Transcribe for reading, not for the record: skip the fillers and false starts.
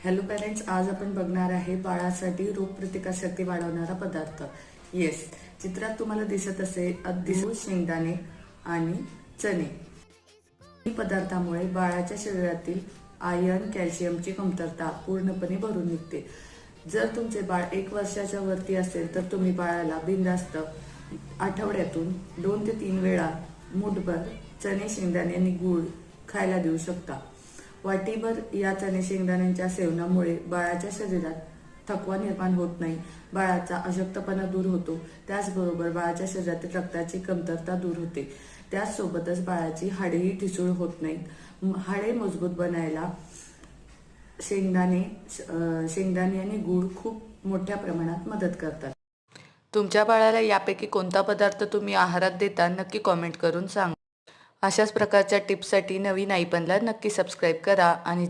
Hello parents, आज आपण बघणार आहे बाळासाठी रोगप्रतिकारशक्ती वाढवणारा पदार्थ. येस, चित्रात तुम्हाला दिसत असेल गूळ, शेंगदाणे आणि चणे. या पदार्थामुळे बाळाच्या शरीरातील आयर्न, कॅल्शियमची कमतरता पूर्णपणे भरून निघते. जर तुमचे बाळ 1 वर्षाच्या वरती असेल तर तुम्ही बाळाला बिनधास्त आठवड्यातून 2 ते 3 वेळा मूठभर चणे, शेंगदाणे आणि गूळ खायला देऊ शकता. वाटीभर या चणे शेंगदाण्यांच्या सेवनामुळे बाळाच्या शरीरात थकवा निर्माण होत नाही, बाळाचा अशक्तपणा दूर होतो, त्याचबरोबर बाळाच्या शरीरातील रक्ताची कमतरता दूर होते. त्याचसोबतच बाळाची हाडेही ठिसूळ होत नाहीत. हाडे मजबूत बनायला शेंगदाणे आणि गूळ खूप मोठ्या प्रमाणात मदत करतात. तुमच्या बाळाला यापैकी कोणता पदार्थ तुम्ही आहारात देता नक्की कॉमेंट करून सांगा. अशाच प्रकारच्या टिप्ससाठी नवीन आईपनला नक्की सबस्क्राईब करा आणि